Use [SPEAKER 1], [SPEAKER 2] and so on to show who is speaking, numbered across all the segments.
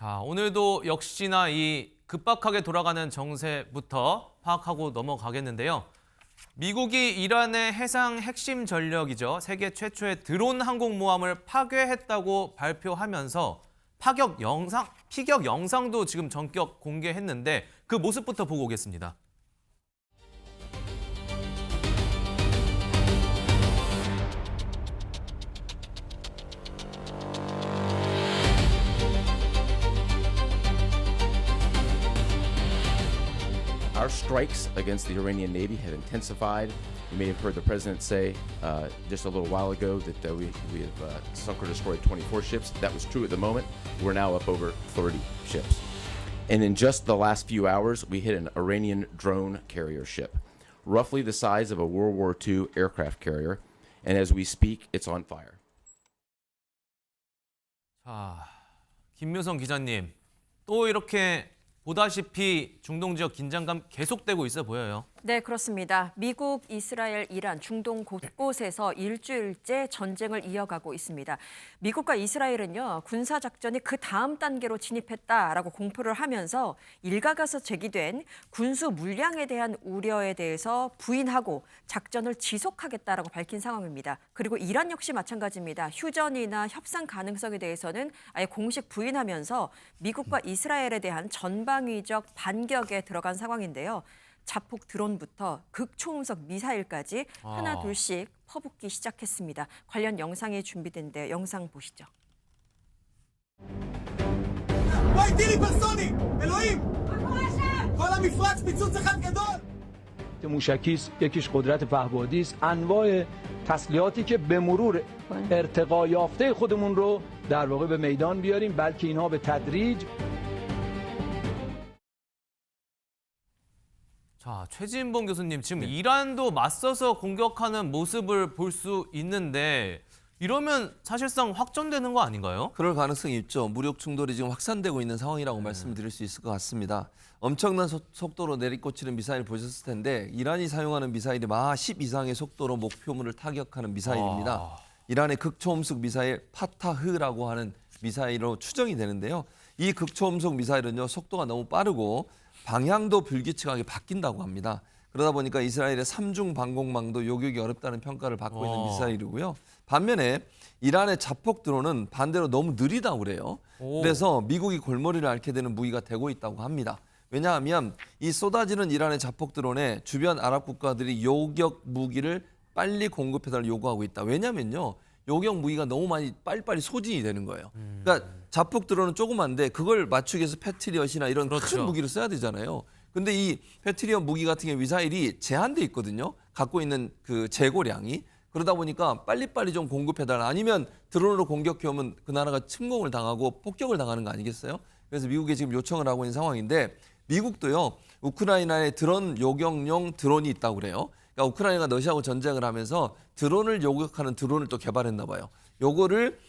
[SPEAKER 1] 자, 오늘도 역시나 이 급박하게 돌아가는 정세부터 파악하고 넘어가겠는데요. 미국이 이란의 해상 핵심 전력이죠. 세계 최초의 드론 항공모함을 파괴했다고 발표하면서 피격 영상도 지금 전격 공개했는데 그 모습부터 보고 오겠습니다.
[SPEAKER 2] Our strikes against the Iranian Navy have intensified. You may have heard the president say just a little while ago that we have sunk or destroyed 24 ships. That was true at the moment. We're now up over 30 ships. And in just the last few hours, we hit an Iranian drone carrier ship, roughly the size of a World War II aircraft carrier. And as we speak, it's on fire.
[SPEAKER 1] 자, 김묘성 기자님, 또 이렇게 보다시피 중동 지역 긴장감 계속되고 있어 보여요.
[SPEAKER 3] 네, 그렇습니다. 미국, 이스라엘, 이란, 중동 곳곳에서 일주일째 전쟁을 이어가고 있습니다. 미국과 이스라엘은요, 군사작전이 그 다음 단계로 진입했다라고 공표를 하면서 일각에서 제기된 군수 물량에 대한 우려에 대해서 부인하고 작전을 지속하겠다라고 밝힌 상황입니다. 그리고 이란 역시 마찬가지입니다. 휴전이나 협상 가능성에 대해서는 아예 공식 부인하면서 미국과 이스라엘에 대한 전방위적 반격에 들어간 상황인데요. 자폭 드론부터 극초음속 미사일까지 하나 둘씩 퍼붓기 시작했습니다. 관련 영상이 준비된데 영상 보시죠.
[SPEAKER 4] موشکی است، یکیش قدرت پهپادی است. انواع تسلیحاتی که به مرور ارتقا یافته خودمون رو در واقع به میدان بیاریم، بلکه اینها به تدریج.
[SPEAKER 1] 자, 최진봉 교수님, 지금 이란도 맞서서 공격하는 모습을 볼 수 있는데 이러면 사실상 확전되는 거 아닌가요?
[SPEAKER 5] 그럴 가능성이 있죠. 무력 충돌이 지금 확산되고 있는 상황이라고 말씀드릴 수 있을 것 같습니다. 엄청난 속도로 내리꽂히는 미사일 보셨을 텐데 이란이 사용하는 미사일이 마하 10 이상의 속도로 목표물을 타격하는 미사일입니다. 이란의 극초음속 미사일 파타흐라고 하는 미사일로 추정이 되는데요. 이 극초음속 미사일은요, 속도가 너무 빠르고 방향도 불규칙하게 바뀐다고 합니다. 그러다 보니까 이스라엘의 삼중 방공망도 요격이 어렵다는 평가를 받고 있는 미사일이고요. 반면에 이란의 자폭 드론은 반대로 너무 느리다고 그래요. 그래서 미국이 골머리를 앓게 되는 무기가 되고 있다고 합니다. 왜냐하면 이 쏟아지는 이란의 자폭 드론에 주변 아랍 국가들이 요격 무기를 빨리 공급해달라고 요구하고 있다. 왜냐면요, 요격 무기가 너무 많이 빨리빨리 소진이 되는 거예요. 그러니까 자폭 드론은 조그만데 그걸 맞추기 위해서 패트리엇이나 이런 큰 무기를 써야 되잖아요. 근데 이 패트리엇 무기 같은 경우 미사일이 제한돼 있거든요. 갖고 있는 그 재고량이. 그러다 보니까 빨리빨리 좀 공급해달라. 아니면 드론으로 공격해오면 그 나라가 침공을 당하고 폭격을 당하는 거 아니겠어요? 그래서 미국이 지금 요청을 하고 있는 상황인데 미국도요, 우크라이나에 드론 요격용 드론이 있다고 그래요. 그러니까 우크라이나가 러시아하고 전쟁을 하면서 드론을 요격하는 드론을 또 개발했나 봐요. 요거를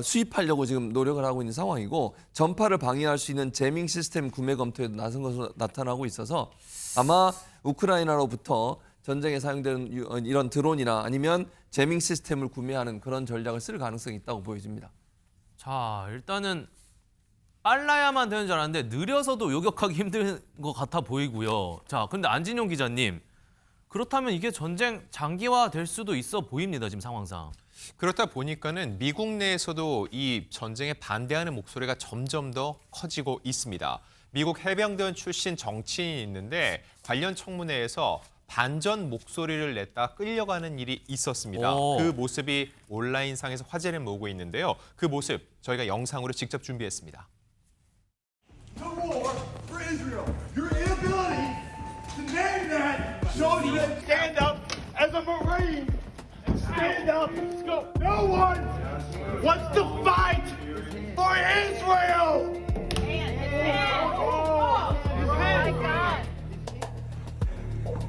[SPEAKER 5] 수입하려고 지금 노력을 하고 있는 상황이고 전파를 방해할 수 있는 제밍 시스템 구매 검토에도 나선 것으로 나타나고 있어서 아마 우크라이나로부터 전쟁에 사용되는 이런 드론이나 아니면 제밍 시스템을 구매하는 그런 전략을 쓸 가능성이 있다고 보여집니다.
[SPEAKER 1] 자, 일단은 빨라야만 되는 줄 알았는데 느려서도 요격하기 힘든 것 같아 보이고요. 자, 근데 안진용 기자님, 그렇다면 이게 전쟁 장기화 될 수도 있어 보입니다, 지금 상황상.
[SPEAKER 6] 그렇다 보니까는 미국 내에서도 이 전쟁에 반대하는 목소리가 점점 더 커지고 있습니다. 미국 해병대 출신 정치인이 있는데 관련 청문회에서 반전 목소리를 냈다 끌려가는 일이 있었습니다. 그 모습이 온라인상에서 화제를 모으고 있는데요. 그 모습 저희가 영상으로 직접 준비했습니다.
[SPEAKER 7] The war for Israel. Your inability to name that shows you that stand up as a Marine. Stand up. No one wants to fight for Israel.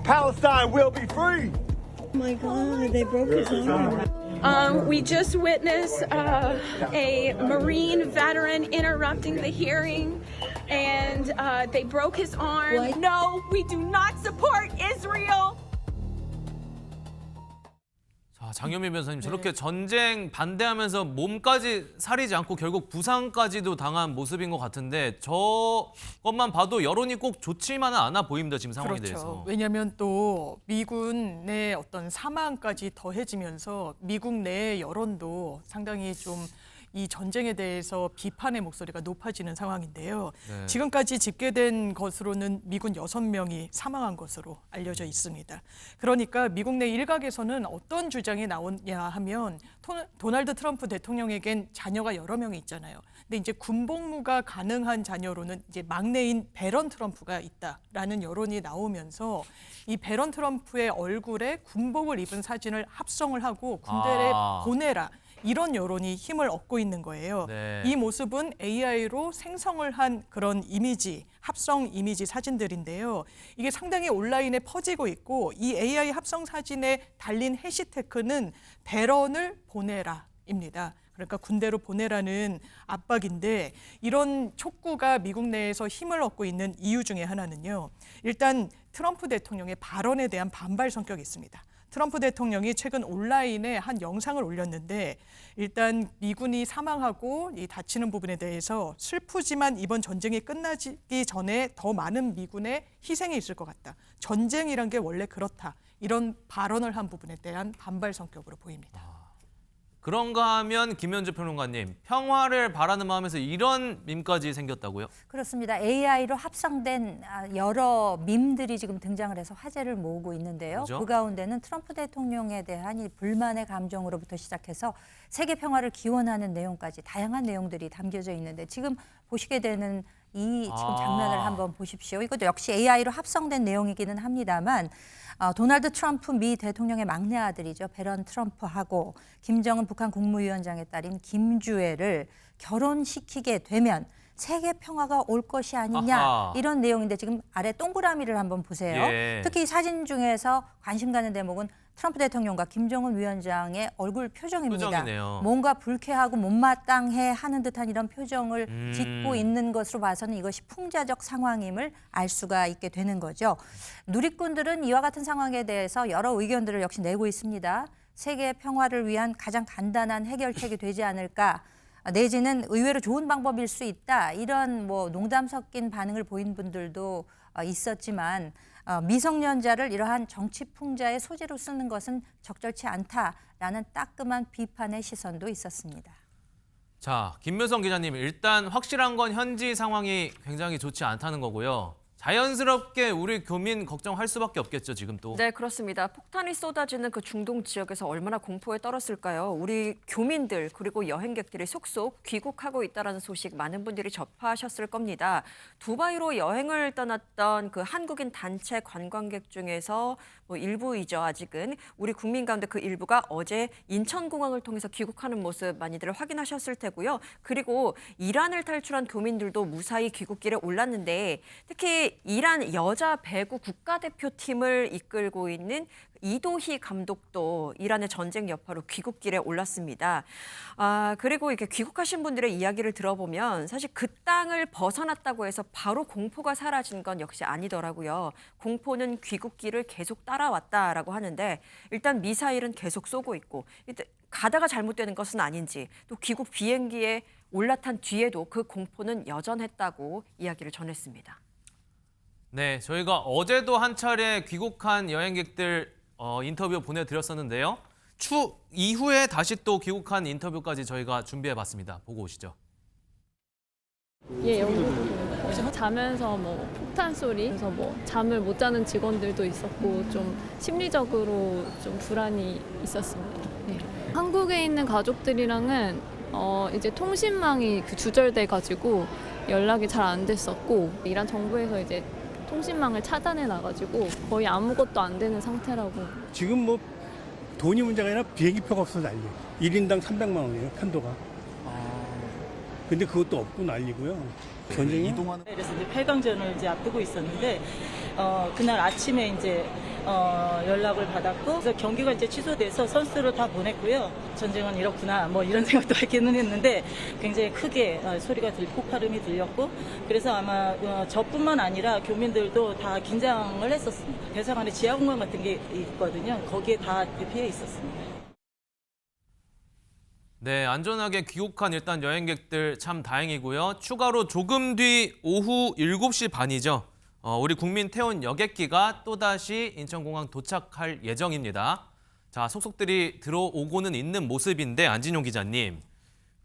[SPEAKER 7] Palestine will be free.
[SPEAKER 8] Oh my God, they broke his arm.
[SPEAKER 9] We just witnessed a Marine veteran interrupting the hearing, and they broke his arm.
[SPEAKER 8] What?
[SPEAKER 9] No, we do not support Israel.
[SPEAKER 1] 자, 장현미 변호사님 저렇게 전쟁 반대하면서 몸까지 사리지 않고 결국 부상까지도 당한 모습인 것 같은데 저것만 봐도 여론이 꼭 좋지만은 않아 보입니다. 지금 상황에 대해서.
[SPEAKER 10] 왜냐하면 또 미군 내 어떤 사망까지 더해지면서 미국 내 여론도 상당히 좀 이 전쟁에 대해서 비판의 목소리가 높아지는 상황인데요.
[SPEAKER 1] 네.
[SPEAKER 10] 지금까지 집계된 것으로는 미군 6명이 사망한 것으로 알려져 있습니다. 그러니까 미국 내 일각에서는 어떤 주장이 나오냐 하면 도널드 트럼프 대통령에겐 자녀가 여러 명이 있잖아요. 근데 이제 군복무가 가능한 자녀로는 이제 막내인 배런 트럼프가 있다라는 여론이 나오면서 이 배런 트럼프의 얼굴에 군복을 입은 사진을 합성을 하고 군대에 보내라. 이런 여론이 힘을 얻고 있는 거예요.
[SPEAKER 1] 네.
[SPEAKER 10] 이 모습은 AI로 생성을 한 그런 이미지, 합성 이미지 사진들인데요. 이게 상당히 온라인에 퍼지고 있고 이 AI 합성 사진에 달린 해시태그는 배런을 보내라입니다. 그러니까 군대로 보내라는 압박인데 이런 촉구가 미국 내에서 힘을 얻고 있는 이유 중에 하나는요. 일단 트럼프 대통령의 발언에 대한 반발 성격이 있습니다. 트럼프 대통령이 최근 온라인에 한 영상을 올렸는데 일단 미군이 사망하고 이 다치는 부분에 대해서 슬프지만 이번 전쟁이 끝나기 전에 더 많은 미군의 희생이 있을 것 같다. 전쟁이란 게 원래 그렇다. 이런 발언을 한 부분에 대한 반발 성격으로 보입니다.
[SPEAKER 1] 그런가 하면 김현주 평론가님, 평화를 바라는 마음에서 이런 밈까지 생겼다고요?
[SPEAKER 11] 그렇습니다. AI로 합성된 여러 밈들이 지금 등장을 해서 화제를 모으고 있는데요.
[SPEAKER 1] 그죠?
[SPEAKER 11] 그 가운데는 트럼프 대통령에 대한 이 불만의 감정으로부터 시작해서 세계 평화를 기원하는 내용까지 다양한 내용들이 담겨져 있는데 지금 보시게 되는 이 지금 장면을 한번 보십시오. 이것도 역시 AI로 합성된 내용이기는 합니다만 도널드 트럼프 미 대통령의 막내 아들이죠. 배런 트럼프하고 김정은 북한 국무위원장의 딸인 김주애를 결혼시키게 되면 세계 평화가 올 것이 아니냐
[SPEAKER 1] 아하.
[SPEAKER 11] 이런 내용인데 지금 아래 동그라미를 한번 보세요.
[SPEAKER 1] 예.
[SPEAKER 11] 특히 이 사진 중에서 관심 가는 대목은 트럼프 대통령과 김정은 위원장의 얼굴 표정입니다.
[SPEAKER 1] 표정이네요.
[SPEAKER 11] 뭔가 불쾌하고 못마땅해 하는 듯한 이런 표정을 짓고 있는 것으로 봐서는 이것이 풍자적 상황임을 알 수가 있게 되는 거죠. 누리꾼들은 이와 같은 상황에 대해서 여러 의견들을 역시 내고 있습니다. 세계 평화를 위한 가장 간단한 해결책이 되지 않을까. 내지는 의외로 좋은 방법일 수 있다. 이런 뭐 농담 섞인 반응을 보인 분들도 있었지만 미성년자를 이러한 정치 풍자의 소재로 쓰는 것은 적절치 않다라는 따끔한 비판의 시선도 있었습니다.
[SPEAKER 1] 자, 김묘성 기자님, 일단 확실한 건 현지 상황이 굉장히 좋지 않다는 거고요. 자연스럽게 우리 교민 걱정할 수밖에 없겠죠, 지금 또.
[SPEAKER 3] 네, 그렇습니다. 폭탄이 쏟아지는 그 중동 지역에서 얼마나 공포에 떨었을까요? 우리 교민들 그리고 여행객들이 속속 귀국하고 있다는 소식 많은 분들이 접하셨을 겁니다. 두바이로 여행을 떠났던 그 한국인 단체 관광객 중에서 뭐 일부이죠, 아직은. 우리 국민 가운데 그 일부가 어제 인천공항을 통해서 귀국하는 모습 많이들 확인하셨을 테고요. 그리고 이란을 탈출한 교민들도 무사히 귀국길에 올랐는데 특히 이란 여자 배구 국가대표팀을 이끌고 있는 이도희 감독도 이란의 전쟁 여파로 귀국길에 올랐습니다. 그리고 이렇게 귀국하신 분들의 이야기를 들어보면 사실 그 땅을 벗어났다고 해서 바로 공포가 사라진 건 역시 아니더라고요. 공포는 귀국길을 계속 따라왔다라고 하는데 일단 미사일은 계속 쏘고 있고 가다가 잘못되는 것은 아닌지 또 귀국 비행기에 올라탄 뒤에도 그 공포는 여전했다고 이야기를 전했습니다.
[SPEAKER 1] 네, 저희가 어제도 한 차례 귀국한 여행객들 인터뷰 보내드렸었는데요. 추 이후에 다시 또 귀국한 인터뷰까지 저희가 준비해봤습니다. 보고 오시죠.
[SPEAKER 12] 예, 여기 자면서 뭐 폭탄 소리, 그래서 뭐 잠을 못 자는 직원들도 있었고 좀 심리적으로 좀 불안이 있었습니다. 예. 한국에 있는 가족들이랑은 이제 통신망이 주절돼 가지고 연락이 잘 안 됐었고 이란 정부에서 이제 통신망을 차단해 놔가지고 거의 아무것도 안 되는 상태라고.
[SPEAKER 13] 지금 뭐 돈이 문제가 아니라 비행기표가 없어서 난리. 1인당 300만 원이에요, 편도가. 근데 그것도 없고 난리고요. 전쟁이 이동하는.
[SPEAKER 8] 그래서 이제 8강전을 이제 앞두고 있었는데 그날 아침에 이제 연락을 받았고 그래서 경기가 이제 취소돼서 선수를 다 보냈고요. 전쟁은 이렇구나 뭐 이런 생각도 하기는 했는데 굉장히 크게 소리가 폭발음이 들렸고 그래서 아마 저뿐만 아니라 교민들도 다 긴장을 했었습니다. 대사관에 지하공간 같은 게 있거든요. 거기에 다 피해 있었습니다.
[SPEAKER 1] 네, 안전하게 귀국한 일단 여행객들 참 다행이고요. 추가로 조금 뒤 오후 7시 반이죠. 우리 국민 태운 여객기가 또다시 인천공항 도착할 예정입니다. 자, 속속들이 들어오고는 있는 모습인데 안진용 기자님.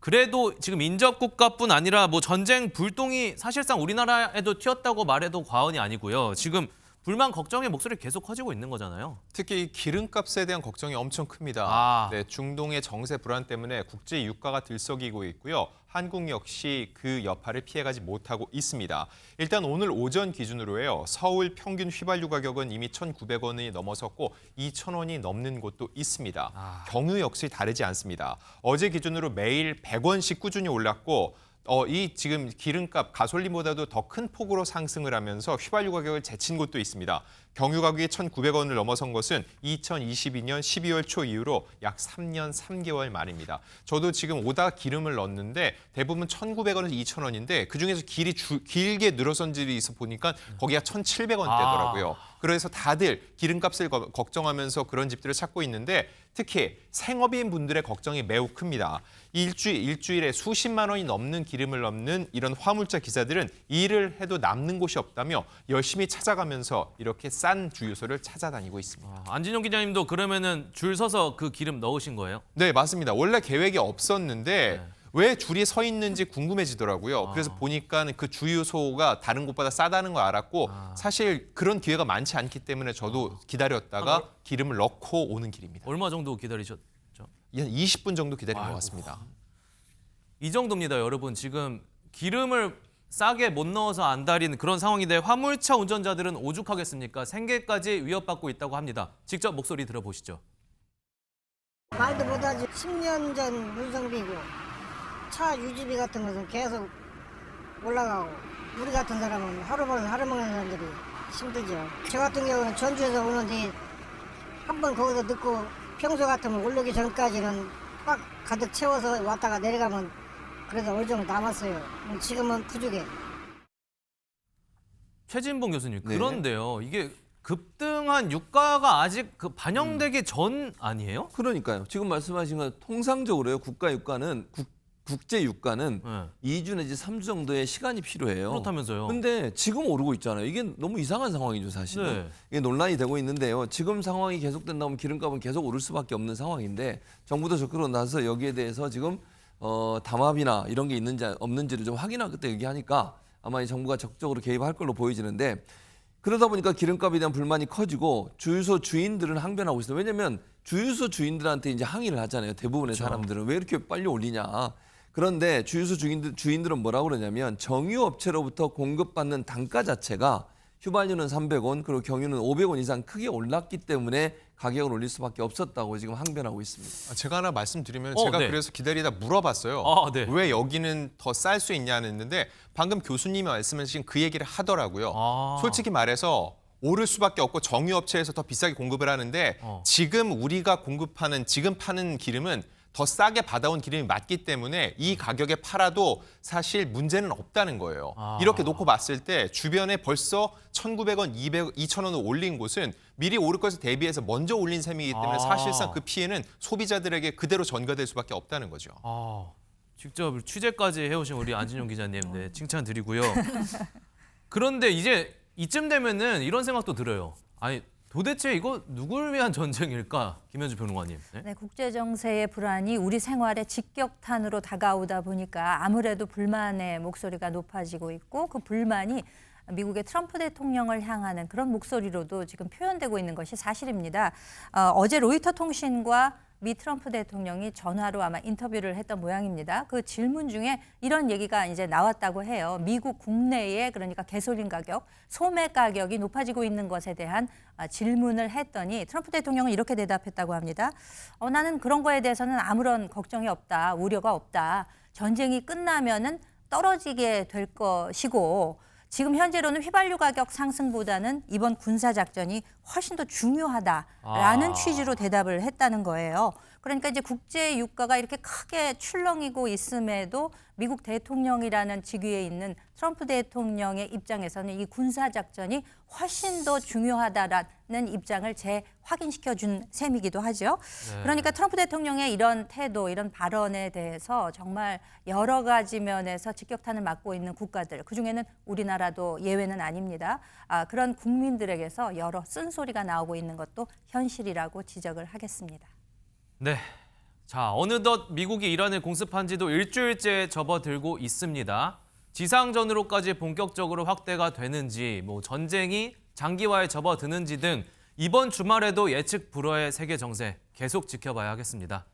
[SPEAKER 1] 그래도 지금 인접국가뿐 아니라 뭐 전쟁 불똥이 사실상 우리나라에도 튀었다고 말해도 과언이 아니고요. 지금 불만 걱정의 목소리 계속 커지고 있는 거잖아요.
[SPEAKER 6] 특히 기름값에 대한 걱정이 엄청 큽니다.
[SPEAKER 1] 아.
[SPEAKER 6] 네, 중동의 정세 불안 때문에 국제 유가가 들썩이고 있고요. 한국 역시 그 여파를 피해가지 못하고 있습니다. 일단 오늘 오전 기준으로요. 서울 평균 휘발유 가격은 이미 1,900원이 넘어섰고 2,000원이 넘는 곳도 있습니다. 경유 역시 다르지 않습니다. 어제 기준으로 매일 100원씩 꾸준히 올랐고 이 지금 기름값, 가솔린보다도 더 큰 폭으로 상승을 하면서 휘발유 가격을 제친 곳도 있습니다. 경유 가격이 1,900원을 넘어선 것은 2022년 12월 초 이후로 약 3년 3개월 만입니다. 저도 지금 오다 기름을 넣었는데 대부분 1,900원에서 2,000원인데 그중에서 길게 늘어선 집이 있어 보니까 거기가 1,700원대더라고요. 그래서 다들 기름값을 걱정하면서 그런 집들을 찾고 있는데 특히 생업인 분들의 걱정이 매우 큽니다. 일주일에 수십만 원이 넘는 기름을 넣는 이런 화물차 기사들은 일을 해도 남는 곳이 없다며 열심히 찾아가면서 이렇게 싼 주유소를 찾아다니고 있습니다.
[SPEAKER 1] 안진용 기자님도 그러면은 줄 서서 그 기름 넣으신 거예요?
[SPEAKER 6] 네, 맞습니다. 원래 계획이 없었는데 왜 줄이 서 있는지 궁금해지더라고요. 그래서 보니까 그 주유소가 다른 곳보다 싸다는 걸 알았고 사실 그런 기회가 많지 않기 때문에 저도 기다렸다가 기름을 넣고 오는 길입니다.
[SPEAKER 1] 얼마 정도 기다리셨죠?
[SPEAKER 6] 한 20분 정도 기다린 것 같습니다.
[SPEAKER 1] 이 정도입니다, 여러분. 지금 기름을 싸게 못 넣어서 안달인 그런 상황인데 화물차 운전자들은 오죽하겠습니까? 생계까지 위협받고 있다고 합니다. 직접 목소리 들어보시죠.
[SPEAKER 14] 말도 못하지. 10년 전 문성비고 차 유지비 같은 것은 계속 올라가고 우리 같은 사람은 하루 벌어서 하루 먹는 사람들이 힘들죠. 저 같은 경우는 전주에서 오는데 한 번 거기서 늦고 평소 같으면 올라오기 전까지는 꽉 가득 채워서 왔다가 내려가면 그래도 어느 정도 남았어요. 지금은 부족해.
[SPEAKER 1] 최진봉 교수님,
[SPEAKER 5] 네.
[SPEAKER 1] 그런데요. 이게 급등한 유가가 아직 반영되기 전 아니에요?
[SPEAKER 5] 그러니까요. 지금 말씀하신 건 통상적으로요. 국가 유가는 국제 유가는 2주 내지 3주 정도의 시간이 필요해요.
[SPEAKER 1] 그렇다면서요.
[SPEAKER 5] 근데 지금 오르고 있잖아요. 이게 너무 이상한 상황이죠, 사실은.
[SPEAKER 1] 네.
[SPEAKER 5] 이게 논란이 되고 있는데요. 지금 상황이 계속된다면 기름값은 계속 오를 수밖에 없는 상황인데 정부도 적극으로 나서 여기에 대해서 지금 담합이나 이런 게 있는지 없는지를 좀 확인하겠다 얘기하니까 아마 이 정부가 적극적으로 개입할 걸로 보여지는데 그러다 보니까 기름값에 대한 불만이 커지고 주유소 주인들은 항변하고 있어요. 왜냐하면 주유소 주인들한테 이제 항의를 하잖아요. 대부분의 사람들은 왜 이렇게 빨리 올리냐. 그런데 주유소 주인들은 뭐라고 그러냐면 정유업체로부터 공급받는 단가 자체가 휘발유는 300원 그리고 경유는 500원 이상 크게 올랐기 때문에 가격을 올릴 수밖에 없었다고 지금 항변하고 있습니다.
[SPEAKER 6] 제가 하나 말씀드리면 제가
[SPEAKER 1] 네.
[SPEAKER 6] 그래서 기다리다 물어봤어요.
[SPEAKER 1] 네.
[SPEAKER 6] 왜 여기는 더 쌀 수 있냐는 했는데 방금 교수님이 말씀하신 그 얘기를 하더라고요. 솔직히 말해서 오를 수밖에 없고 정유업체에서 더 비싸게 공급을 하는데 지금 우리가 지금 파는 기름은 더 싸게 받아온 기름이 맞기 때문에 이 가격에 팔아도 사실 문제는 없다는 거예요. 이렇게 놓고 봤을 때 주변에 벌써 1,900원, 2,000원을 올린 곳은 미리 오를 것을 대비해서 먼저 올린 셈이기 때문에 사실상 그 피해는 소비자들에게 그대로 전가될 수밖에 없다는 거죠.
[SPEAKER 1] 직접 취재까지 해오신 우리 안진용 기자님, 네, 칭찬드리고요. 그런데 이제 이쯤 되면은 이런 생각도 들어요. 아니, 도대체 이거 누굴 위한 전쟁일까? 김현주 평론가님. 네?
[SPEAKER 11] 네, 국제 정세의 불안이 우리 생활에 직격탄으로 다가오다 보니까 아무래도 불만의 목소리가 높아지고 있고 그 불만이 미국의 트럼프 대통령을 향하는 그런 목소리로도 지금 표현되고 있는 것이 사실입니다. 어제 로이터 통신과 미 트럼프 대통령이 전화로 아마 인터뷰를 했던 모양입니다. 그 질문 중에 이런 얘기가 이제 나왔다고 해요. 미국 국내에 그러니까 가솔린 가격, 소매 가격이 높아지고 있는 것에 대한 질문을 했더니 트럼프 대통령은 이렇게 대답했다고 합니다. 나는 그런 거에 대해서는 아무런 걱정이 없다, 우려가 없다. 전쟁이 끝나면은 떨어지게 될 것이고 지금 현재로는 휘발유 가격 상승보다는 이번 군사작전이 훨씬 더 중요하다라는 취지로 대답을 했다는 거예요. 그러니까 이제 국제 유가가 이렇게 크게 출렁이고 있음에도 미국 대통령이라는 직위에 있는 트럼프 대통령의 입장에서는 이 군사 작전이 훨씬 더 중요하다라는 입장을 재확인시켜 준 셈이기도 하죠. 그러니까 트럼프 대통령의 이런 태도, 이런 발언에 대해서 정말 여러 가지 면에서 직격탄을 맞고 있는 국가들, 그중에는 우리나라도 예외는 아닙니다. 그런 국민들에게서 여러 쓴소리가 나오고 있는 것도 현실이라고 지적을 하겠습니다.
[SPEAKER 1] 네. 자, 어느덧 미국이 이란을 공습한 지도 일주일째 접어들고 있습니다. 지상전으로까지 본격적으로 확대가 되는지, 전쟁이 장기화에 접어드는지 등 이번 주말에도 예측 불허의 세계 정세 계속 지켜봐야 하겠습니다.